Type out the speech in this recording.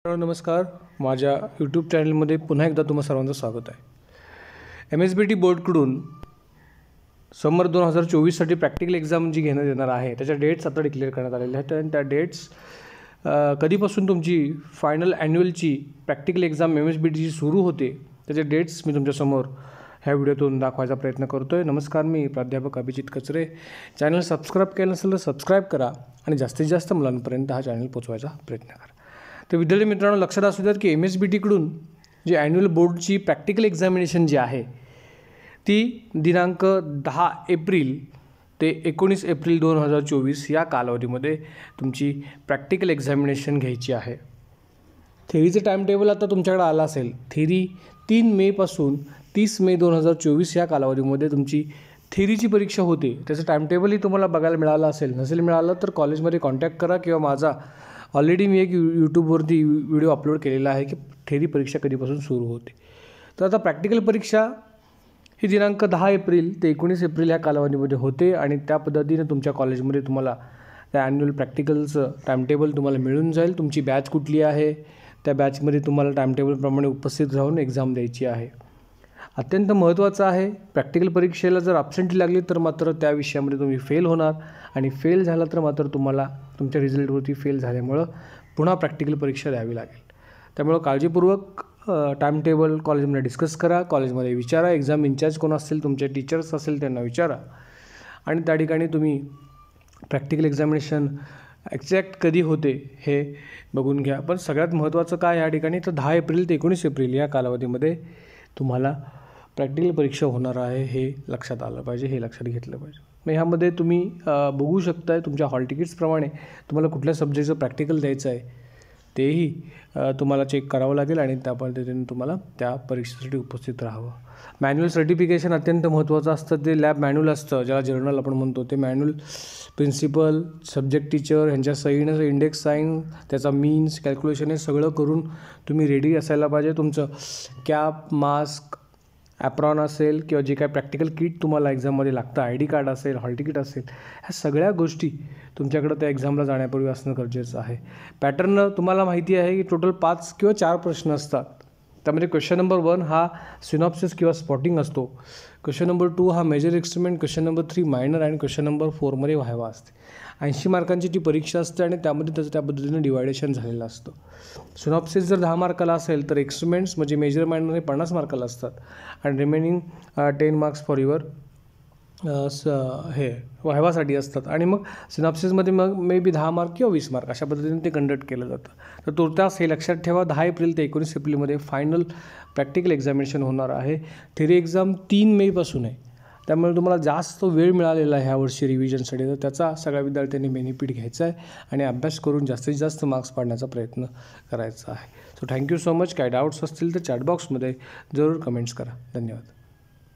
नमस्कार, माझ्या यूट्यूब चॅनलमध्ये पुन्हा एकदा तुम्हा सर्वांचं स्वागत आहे। MSBT बोर्डकडून समर 2024साठी प्रॅक्टिकल एक्झाम जी घेण्यात येणार आहे त्याच्या डेट्स आता डिक्लेअर करण्यात आलेल्या आहेत आणि त्या डेट्स कधीपासून तुमची फायनल ॲन्युअलची प्रॅक्टिकल एक्झाम MSBTची सुरू होते त्याचे डेट्स मी तुमच्यासमोर ह्या व्हिडिओतून दाखवायचा प्रयत्न करतो आहे। नमस्कार, मी प्राध्यापक अभिजित कचरे। चॅनल सबस्क्राईब केलं नसेल तर सबस्क्राईब करा आणि जास्तीत जास्त मुलांपर्यंत हा चॅनल पोचवायचा प्रयत्न करा। तर विद्यार्थी मित्रांनो, लक्षात असू द्यात की MSBTकडून जी ॲन्युअल बोर्डची प्रॅक्टिकल एक्झामिनेशन जी आहे ती दिनांक 10 एप्रिल ते 19 एप्रिल 2024 या कालावधीमध्ये तुमची प्रॅक्टिकल एक्झामिनेशन घ्यायची आहे। थेरीचं टाईम टेबल आता तुमच्याकडे आलं असेल। थेरी 3 मेपासून 30 मे 2024 या कालावधीमध्ये तुमची थेरीची परीक्षा होते। त्याचं टाईम टेबलही तुम्हाला बघायला मिळालं असेल। नसेल मिळालं तर कॉलेजमध्ये कॉन्टॅक्ट करा किंवा माझा ऑलरेडी मी एक यूट्यूबवरती व्हिडिओ अपलोड केलेला आहे की थेरी परीक्षा कधीपासून सुरू होते। तर आता प्रॅक्टिकल परीक्षा ही दिनांक 10 एप्रिल ते 19 एप्रिल या कालावधीमध्ये होते आणि त्या पद्धतीने तुमच्या कॉलेजमध्ये तुम्हाला त्या ॲन्युअल प्रॅक्टिकलचं टाईमटेबल तुम्हाला मिळून जाईल। तुमची बॅच कुठली आहे त्या बॅचमध्ये तुम्हाला टाईमटेबलप्रमाणे उपस्थित राहून एक्झाम द्यायची आहे। अत्यंत महत्त्वाचं आहे, प्रॅक्टिकल परीक्षेला जर ॲब्सेंटी लागली तर मात्र त्या विषयामध्ये तुम्ही फेल होणार आणि फेल झाला तर मात्र तुम्हाला तुमच्या रिझल्टवरती फेल झाल्यामुळं पुन्हा प्रॅक्टिकल परीक्षा द्यावी लागेल। त्यामुळं काळजीपूर्वक टाईमटेबल कॉलेजमध्ये डिस्कस करा, कॉलेजमध्ये विचारा, एक्झाम इन्चार्ज कोण असतील तुमचे टीचर्स असेल त्यांना विचारा आणि त्या ठिकाणी तुम्ही प्रॅक्टिकल एक्झामिनेशन एक्झॅक्ट कधी होते हे बघून घ्या। पण सगळ्यात महत्त्वाचं काय या ठिकाणी तर 10 एप्रिल ते 19 एप्रिल या कालावधीमध्ये तुम्हाला प्रॅक्टिकल परीक्षा होणार आहे हे लक्षात आलं पाहिजे, हे लक्षात घेतलं पाहिजे। मग ह्यामध्ये तुम्ही बघू शकताय तुमच्या हॉल तिकीट्सप्रमाणे तुम्हाला कुठल्या सब्जेक्टचं प्रॅक्टिकल द्यायचं आहे तेही तुम्हाला चेक करावं लागेल आणि त्या पद्धतीने तुम्हाला त्या परीक्षेसाठी उपस्थित राहावं। मॅन्युअल सर्टिफिकेशन अत्यंत महत्त्वाचं असतं। ते लॅब मॅन्युअल असतं ज्याला जर्नल आपण म्हणतो, ते मॅन्युअल प्रिन्सिपल, सब्जेक्ट टीचर ह्यांच्या सहीनं इंडेक्स साईन, त्याचा मीन्स कॅल्क्युलेशन हे सगळं करून तुम्ही रेडी असायला पाहिजे। तुमचं कॅप, मास्क, ॲप्रॉन असेल किंवा जे काय प्रॅक्टिकल किट तुम्हाला एक्झाममध्ये लागतं, ID कार्ड असेल, हॉल तिकीट असेल, ह्या सगळ्या गोष्टी तुमच्याकडं त्या एक्झामला जाण्यापूर्वी असणं गरजेचं आहे। पॅटर्न तुम्हाला माहिती आहे की टोटल 5 किंवा 4 प्रश्न असतात। त्यामध्ये क्वेश्चन नंबर 1 हा सिनॉप्सिस किंवा स्पॉटिंग असतो, क्वेश्चन नंबर 2 हा major experiment, question number 3 minor आणि क्वेश्चन नंबर 4 मध्ये व्हायवा असते। 80 मार्कांची ती परीक्षा असते आणि त्यामध्ये त्याचं त्या पद्धतीने डिवायडेशन झालेलं असतं। सिनॉप्सिस जर 10 मार्काला असेल तर एक्सपेरिमेंट्स म्हणजे मेजर मायनर हे 50 मार्काला असतात आणि रिमेनिंग 10 मार्क्स फॉर युअर हे व्हायवासाठी असतात आणि मग सिनॉप्सिसमध्ये मग मे बी 10 मार्क किंवा 20 मार्क अशा पद्धतीने ते कंडक्ट केलं जातं। तर तुर्तास हे लक्षात ठेवा, 10 एप्रिल ते 19 एप्रिलमध्ये फायनल प्रॅक्टिकल एक्झामिनेशन होणार आहे। थेरी एक्झाम 3 मेपासून आहे, त्यामुळे तुम्हाला जास्त वेळ मिळालेला आहे ह्यावर्षी रिव्हिजनसाठी। तर त्याचा सगळ्या विद्यार्थ्यांनी बेनिफिट घ्यायचा आहे आणि अभ्यास करून जास्तीत जास्त मार्क्स पाडण्याचा प्रयत्न करायचा आहे। So thank you so much. काय डाऊट्स असतील तर चॅटबॉक्समध्ये जरूर कमेंट्स करा। धन्यवाद।